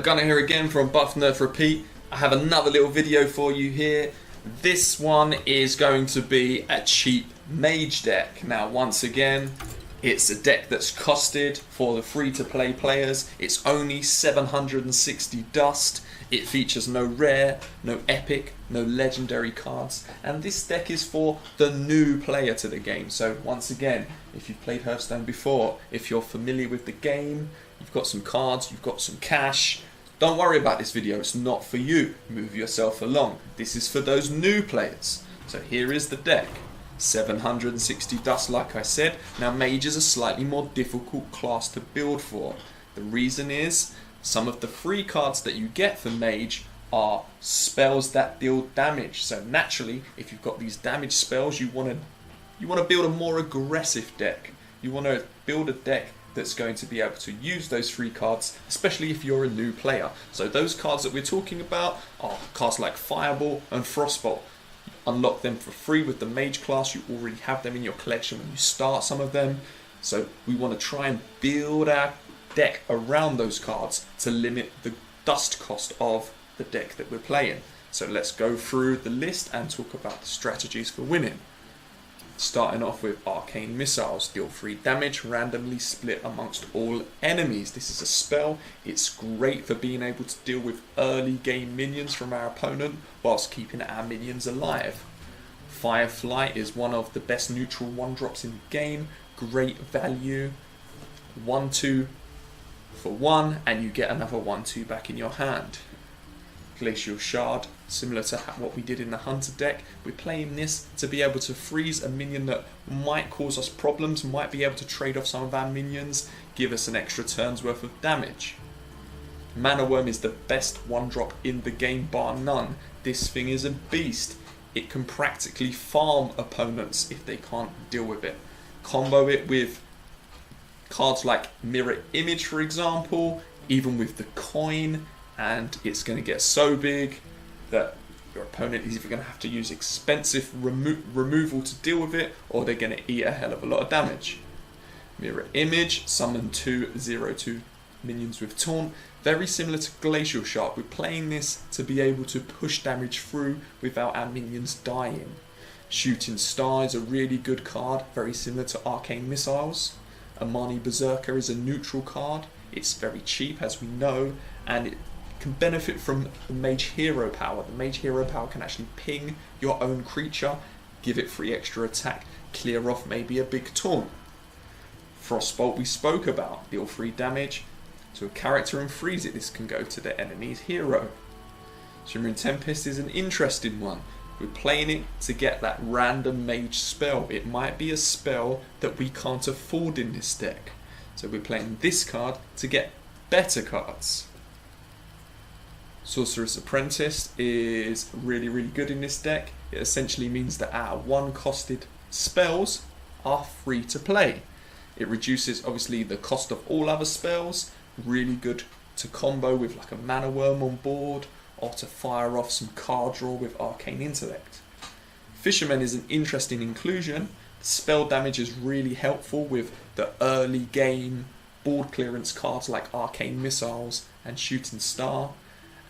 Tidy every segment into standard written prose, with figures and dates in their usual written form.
Gunner here again from Buff Nerf Repeat. I have another little video for you here. This one is going to be a cheap Mage deck. Now once again, it's a deck that's costed for the free-to-play players. It's only 760 dust. It features no rare, no epic, no legendary cards. And this deck is for the new player to the game. So once again, if you've played Hearthstone before, if you're familiar with the game, you've got some cards, you've got some cash, don't worry about this video, it's not for you. Move yourself along. This is for those new players. So here is the deck. 760 dust, like I said. Now Mage is a slightly more difficult class to build for. The reason is, some of the free cards that you get for Mage are spells that deal damage. So naturally, if you've got these damage spells, you want to build a more aggressive deck. You want to build a deck that's going to be able to use those free cards, especially if you're a new player. So those cards that we're talking about are cards like Fireball and Frostbolt. You unlock them for free with the Mage class. You already have them in your collection when you start some of them. So we want to try and build our deck around those cards to limit the dust cost of the deck that we're playing. So let's go through the list and talk about the strategies for winning. Starting off with Arcane Missiles, deal 3 damage, randomly split amongst all enemies. This is a spell. It's great for being able to deal with early game minions from our opponent whilst keeping our minions alive. Firefly is one of the best neutral 1-drops in the game. Great value. 1/2 for 1 and you get another 1/2 back in your hand. Glacial Shard, similar to what we did in the Hunter deck. We're playing this to be able to freeze a minion that might cause us problems, might be able to trade off some of our minions, give us an extra turn's worth of damage. Mana Worm is the best 1-drop in the game, bar none. This thing is a beast. It can practically farm opponents if they can't deal with it. Combo it with cards like Mirror Image, for example, even with the coin, and it's going to get so big that your opponent is either going to have to use expensive removal to deal with it, or they're going to eat a hell of a lot of damage. Mirror Image, summon 2/0/2 minions with Taunt. Very similar to Glacial Shard. We're playing this to be able to push damage through without our minions dying. Shooting Star is a really good card, very similar to Arcane Missiles. Amani Berserker is a neutral card. It's very cheap, as we know, and it can benefit from the Mage Hero power. The Mage Hero power can actually ping your own creature, give it free extra attack, clear off maybe a big taunt. Frostbolt we spoke about, deal 3 damage to a character and freeze it. This can go to the enemy's hero. Shimmering Tempest is an interesting one. We're playing it to get that random Mage spell. It might be a spell that we can't afford in this deck. So we're playing this card to get better cards. Sorcerer's Apprentice is really, really good in this deck. It essentially means that our 1-costed spells are free to play. It reduces obviously the cost of all other spells. Really good to combo with like a Mana Worm on board, or to fire off some card draw with Arcane Intellect. Fisherman is an interesting inclusion. Spell damage is really helpful with the early game board clearance cards like Arcane Missiles and Shooting Star.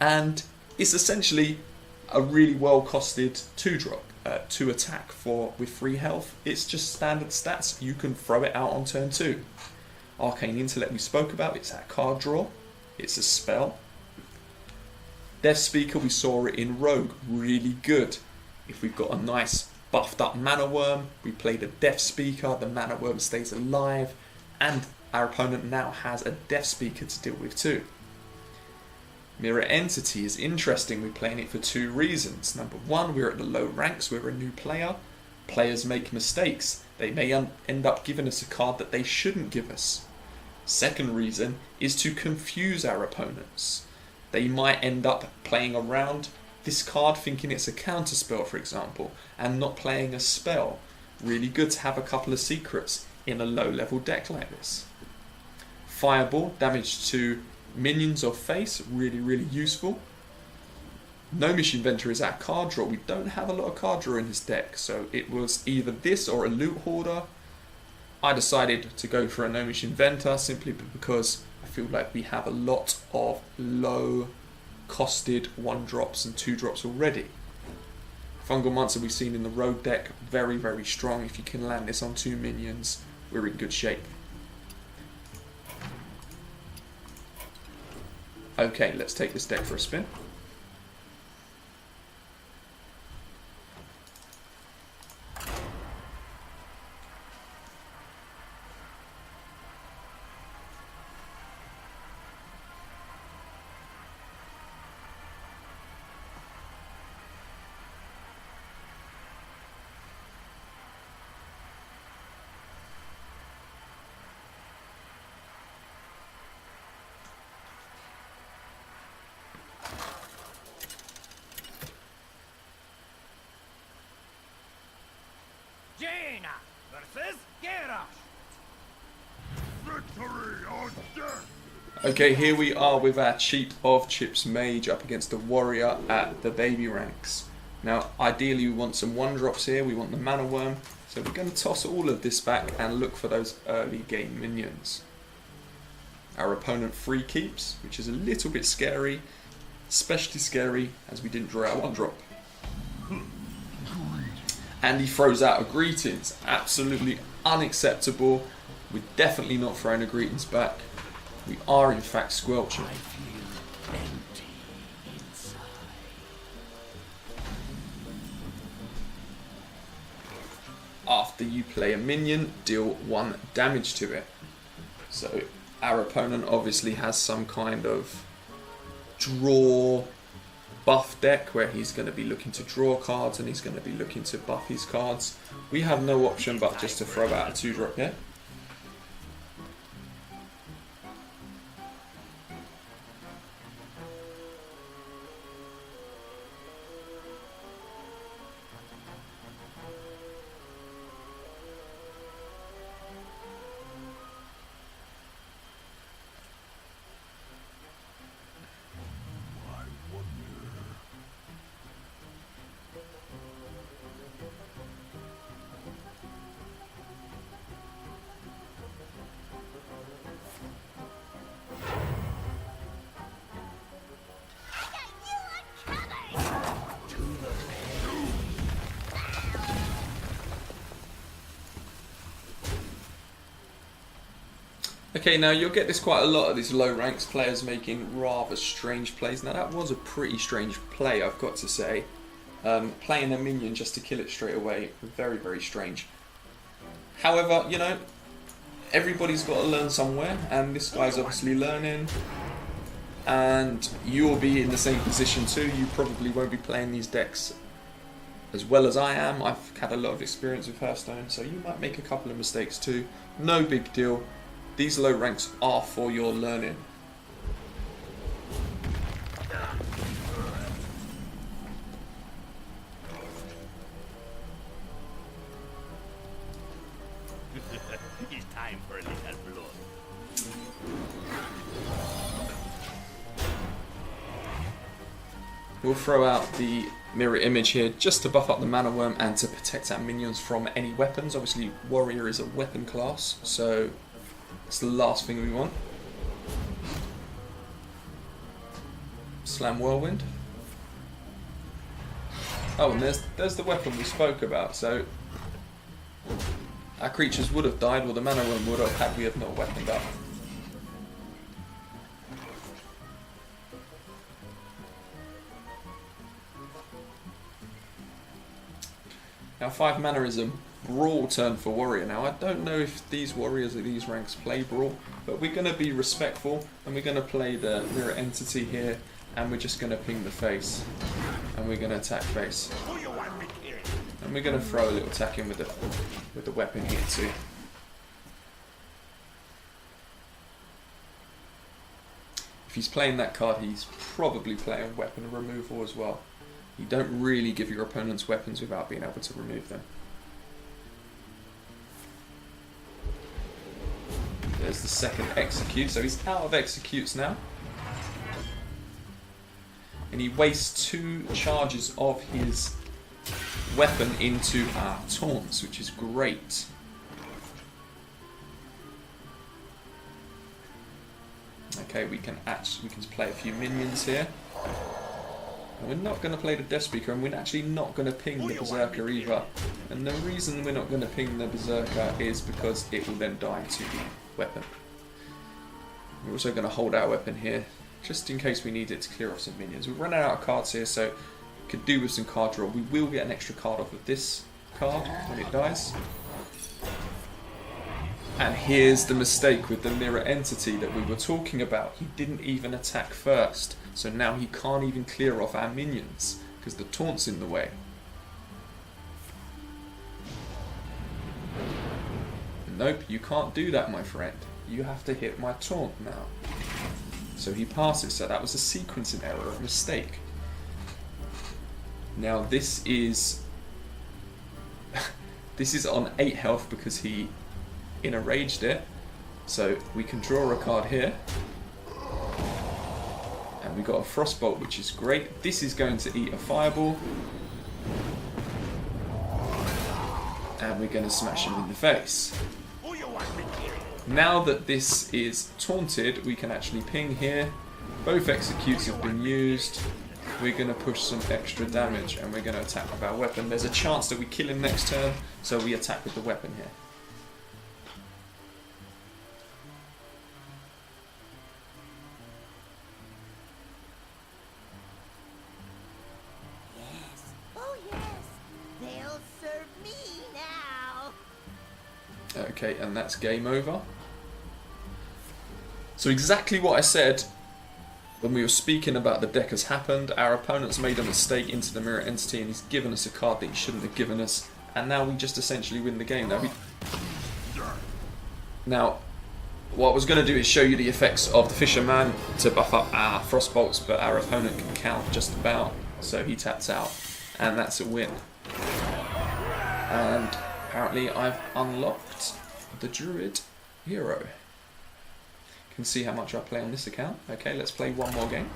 And it's essentially a really well costed 2-drop, 2 attack with free health. It's just standard stats. You can throw it out on turn 2. Arcane Intellect we spoke about, it's that card draw. It's a spell. Death Speaker, we saw it in Rogue, really good. If we've got a nice buffed up Mana Worm, we play the Death Speaker, the Mana Worm stays alive, and our opponent now has a Death Speaker to deal with too. Mirror Entity is interesting. We're playing it for 2 reasons. Number 1, we're at the low ranks, we're a new player. Players make mistakes. They may end up giving us a card that they shouldn't give us. Second reason is to confuse our opponents. They might end up playing around this card thinking it's a counter spell, for example, and not playing a spell. Really good to have a couple of secrets in a low level deck like this. Fireball, damage to minions or face, really, really useful. Gnomish Inventor is our card draw. We don't have a lot of card draw in this deck, so it was either this or a Loot Hoarder. I decided to go for a Gnomish Inventor simply because I feel like we have a lot of low costed 1-drops and 2-drops already. Fungal Monster we've seen in the road deck, very, very strong. If you can land this on 2 minions, we're in good shape. Okay, let's take this deck for a spin. Jaina versus Garrosh. Victory or death. Okay, here we are with our cheap of chips Mage up against a warrior at the baby ranks. Now, ideally we want some 1-drops here, we want the Mana Worm, so we're going to toss all of this back and look for those early game minions. Our opponent free keeps, which is a little bit scary, especially scary as we didn't draw our 1-drop. And he throws out a Greetings, absolutely unacceptable. We're definitely not throwing a Greetings back. We are in fact squelching. I feel empty inside. After you play a minion, deal 1 damage to it. So our opponent obviously has some kind of draw buff deck where he's going to be looking to draw cards and he's going to be looking to buff his cards. We have no option but just to throw out a 2-drop here. Okay, now you'll get this quite a lot of these low ranks players making rather strange plays. Now that was a pretty strange play, I've got to say. Playing a minion just to kill it straight away, very, very strange. However, you know, everybody's got to learn somewhere, and this guy's obviously learning. And you'll be in the same position too. You probably won't be playing these decks as well as I am. I've had a lot of experience with Hearthstone, so you might make a couple of mistakes too. No big deal. These low ranks are for your learning. It's time for a little blood. We'll throw out the mirror image here just to buff up the Mana Worm and to protect our minions from any weapons. Obviously, Warrior is a weapon class, so it's the last thing we want. Slam Whirlwind. Oh, and there's the weapon we spoke about. So our creatures would have died, or the Mana Worm would have, had we have not weaponed up. Now 5 mana is a Brawl turn for Warrior. Now I don't know if these Warriors at these ranks play Brawl, but we're going to be respectful and we're going to play the Mirror Entity here, and we're just going to ping the face and we're going to attack face. And we're going to throw a little attack in with the weapon here too. If he's playing that card, he's probably playing weapon removal as well. You don't really give your opponents weapons without being able to remove them. There's the second execute, so he's out of executes now. And he wastes 2 charges of his weapon into our taunts, which is great. Okay, we can play a few minions here. And we're not going to play the Death Speaker, and we're actually not going to ping the Berserker either. And the reason we're not going to ping the Berserker is because it will then die to the weapon. We're also going to hold our weapon here, just in case we need it to clear off some minions. We're running out of cards here, so we could do with some card draw. We will get an extra card off of this card when it dies. And here's the mistake with the mirror entity that we were talking about. He didn't even attack first, so now he can't even clear off our minions because the taunt's in the way. Nope, you can't do that, my friend. You have to hit my taunt now. So he passes, so that was a sequencing error, a mistake. Now this is this is on 8 health because he enraged it. So we can draw a card here. And we got a Frostbolt, which is great. This is going to eat a Fireball. And we're going to smash him in the face. Now that this is taunted, we can actually ping here. Both executes have been used. We're going to push some extra damage and we're going to attack with our weapon. There's a chance that we kill him next turn, so we attack with the weapon here. Yes. Oh yes. They'll serve me now. Okay, and that's game over. So exactly what I said when we were speaking about the deck has happened. Our opponent's made a mistake into the mirror entity and he's given us a card that he shouldn't have given us, and now we just essentially win the game. Now what I was going to do is show you the effects of the Fisherman to buff up our Frostbolts, but our opponent can count just about, so he taps out, and that's a win. And apparently I've unlocked the Druid hero. Can see how much I play on this account. Okay, let's play one more game.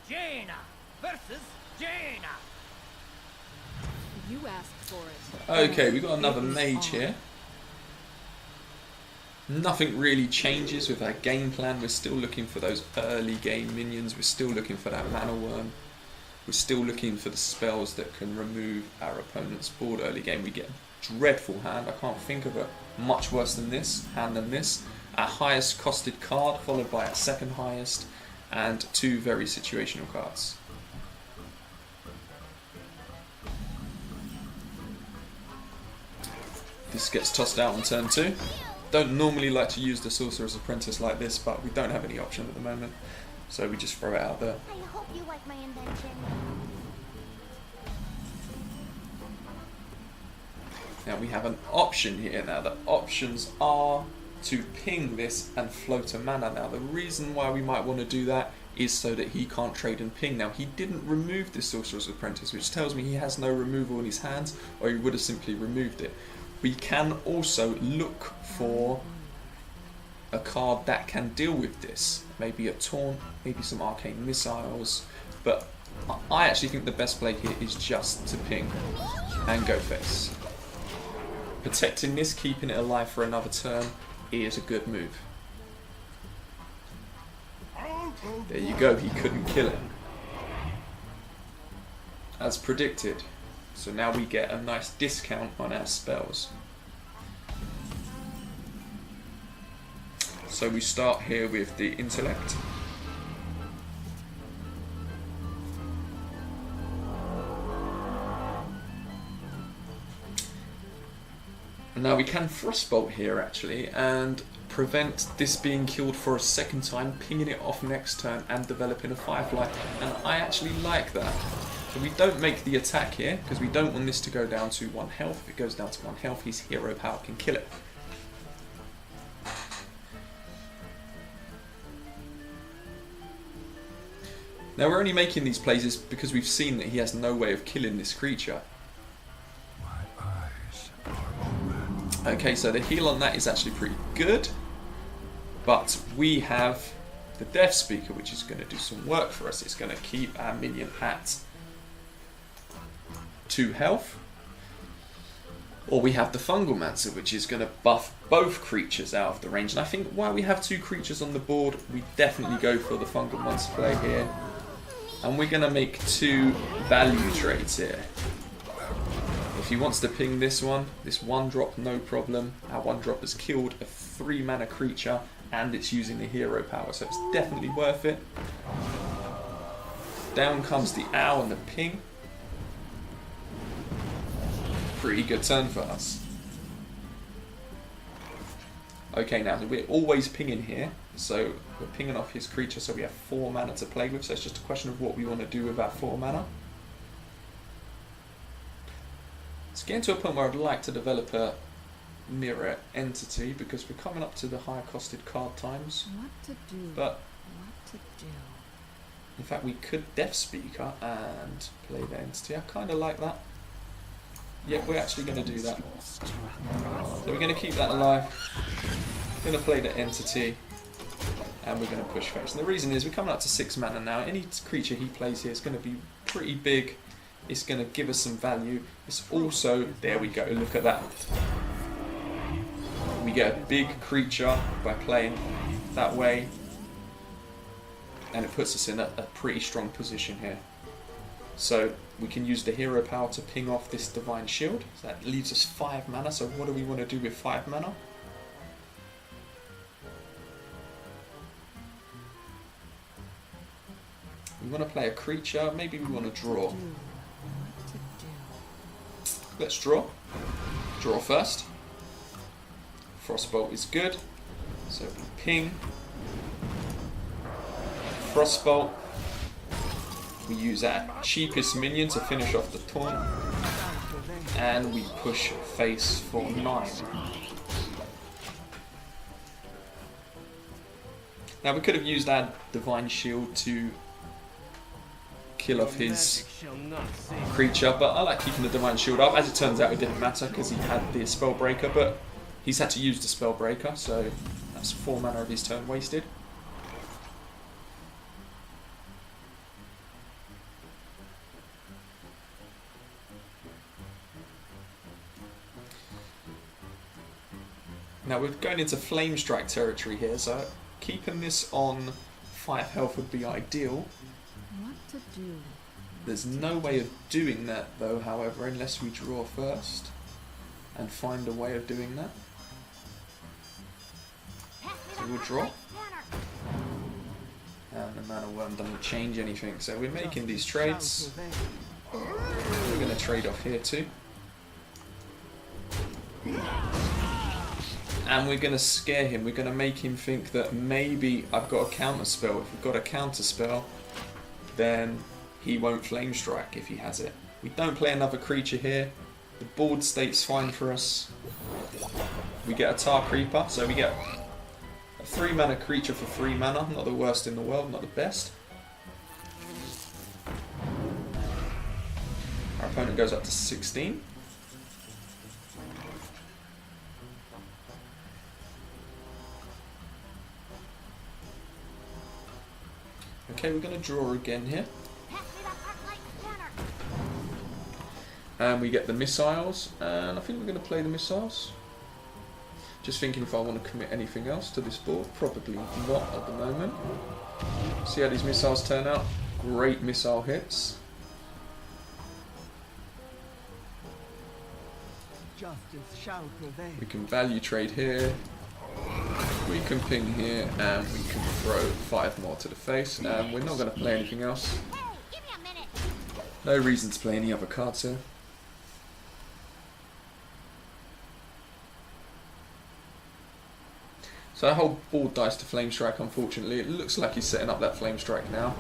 Jaina versus Jaina. You asked for it. Okay, we've got another Mage here. Nothing really changes with our game plan. We're still looking for those early game minions. We're still looking for that Mana Worm. We're still looking for the spells that can remove our opponent's board early game. We get a dreadful hand. I can't think of a much worse than this hand than this. Our highest costed card followed by our second highest, and 2 very situational cards. This gets tossed out on turn 2. Don't normally like to use the Sorcerer's Apprentice like this, but we don't have any option at the moment, so we just throw it out there. I hope you like my invention. Now we have an option here. Now the options are to ping this and float a mana. Now the reason why we might want to do that is so that he can't trade and ping. Now he didn't remove the Sorcerer's Apprentice, which tells me he has no removal in his hands, or he would have simply removed it. We can also look for a card that can deal with this. Maybe a Taunt, maybe some Arcane Missiles, but I actually think the best play here is just to ping and go face. Protecting this, keeping it alive for another turn is a good move. There you go, he couldn't kill it. As predicted. So now we get a nice discount on our spells. So we start here with the Intellect. And now we can Frostbolt here actually and prevent this being killed for a second time, pinging it off next turn and developing a Firefly. And I actually like that. So we don't make the attack here because we don't want this to go down to 1 health. If it goes down to 1 health, his hero power can kill it. Now we're only making these plays because we've seen that he has no way of killing this creature. Okay, so the heal on that is actually pretty good. But we have the Death Speaker, which is going to do some work for us. It's going to keep our minion at 2 health. Or we have the Fungalmancer, which is going to buff both creatures out of the range. And I think while we have 2 creatures on the board, we definitely go for the Fungalmancer play here. And we're going to make 2 value trades here. If he wants to ping this 1-drop, no problem. Our 1-drop has killed a 3-mana creature and it's using the hero power, so it's definitely worth it. Down comes the owl and the ping. Pretty good turn for us. Okay, now we're always pinging here, so we're pinging off his creature, so we have 4 mana to play with, so it's just a question of what we want to do with our 4 mana. It's getting to a point where I'd like to develop a mirror entity because we're coming up to the higher costed card times. What to do? But What to do? in fact, we could Death Speaker and play the entity. I kind of like that. Yeah, we're actually going to do that. So we're going to keep that alive. We're going to play the entity, and we're going to push face. And the reason is we're coming up to 6 mana now. Any creature he plays here is going to be pretty big. It's going to give us some value. It's also, there we go, look at that. We get a big creature by playing that way, and it puts us in a pretty strong position here. So we can use the hero power to ping off this Divine Shield. So that leaves us 5 mana. So what do we want to do with 5 mana? We want to play a creature. Maybe we want to draw. Let's draw. Draw first. Frostbolt is good. So we ping. Frostbolt. We use our cheapest minion to finish off the taunt. And we push face for 9. Now we could have used our Divine Shield to kill off his creature, but I like keeping the Divine Shield up. As it turns out, it didn't matter because he had the Spellbreaker, but he's had to use the Spellbreaker, so that's 4 mana of his turn wasted. Now we're going into Flame Strike territory here, so keeping this on 5 health would be ideal. What to do? There's no way of doing that though, however, unless we draw first and find a way of doing that. So we'll draw. And the mana worm doesn't change anything, so we're making these trades. We're going to trade off here too. And we're going to scare him. We're going to make him think that maybe I've got a counter spell. If we've got a counter spell, then he won't Flame Strike if he has it. We don't play another creature here. The board state's fine for us. We get a Tar Creeper, so we get a 3 mana creature for 3 mana. Not the worst in the world, not the best. Our opponent goes up to 16. Okay, we're going to draw again here. And we get the missiles, and I think we're going to play the missiles. Just thinking if I want to commit anything else to this board. Probably not at the moment. See how these missiles turn out. Great missile hits. Justice shall prevail. We can value trade here. We can ping here, and we can throw 5 more to the face. And we're not going to play anything else. No reason to play any other cards here. So our whole board dies to Flame Strike, unfortunately. It looks like he's setting up that Flame Strike now.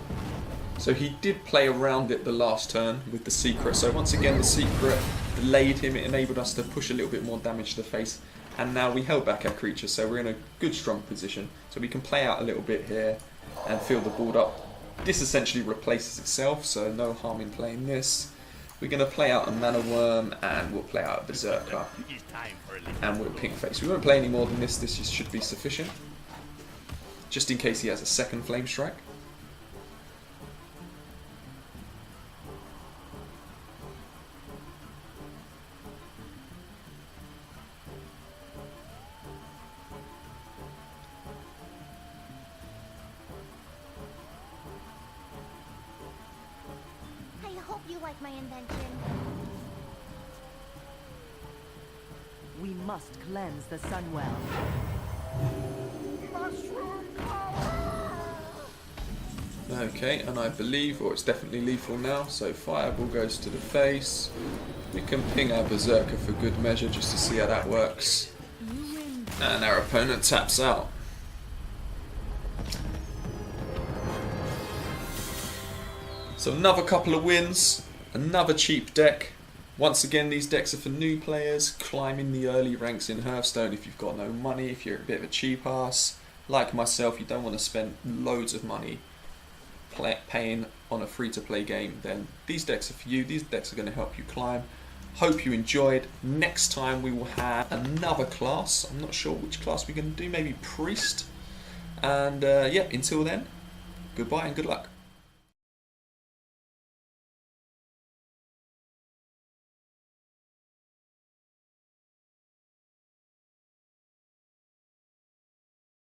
So he did play around it the last turn with the Secret. So once again, the Secret delayed him. It enabled us to push a little bit more damage to the face. And now we held back our creature, so we're in a good, strong position. So we can play out a little bit here and fill the board up. This essentially replaces itself, so no harm in playing this. We're going to play out a Mana Worm, and we'll play out a Berserker, and we'll Pink Face. We won't play any more than this. This should be sufficient, just in case he has a second Flame Strike. I hope you like my invention. We must cleanse the Sunwell. Okay, and I believe, or it's definitely lethal now, so Fireball goes to the face. We can ping our Berserker for good measure just to see how that works. And our opponent taps out. So another couple of wins, another cheap deck. Once again, these decks are for new players, climbing the early ranks in Hearthstone if you've got no money, if you're a bit of a cheap ass. Like myself, you don't want to spend loads of money paying on a free-to-play game, then these decks are for you. These decks are going to help you climb. Hope you enjoyed. Next time we will have another class. I'm not sure which class we're going to do, maybe Priest. And yeah, until then, goodbye and good luck.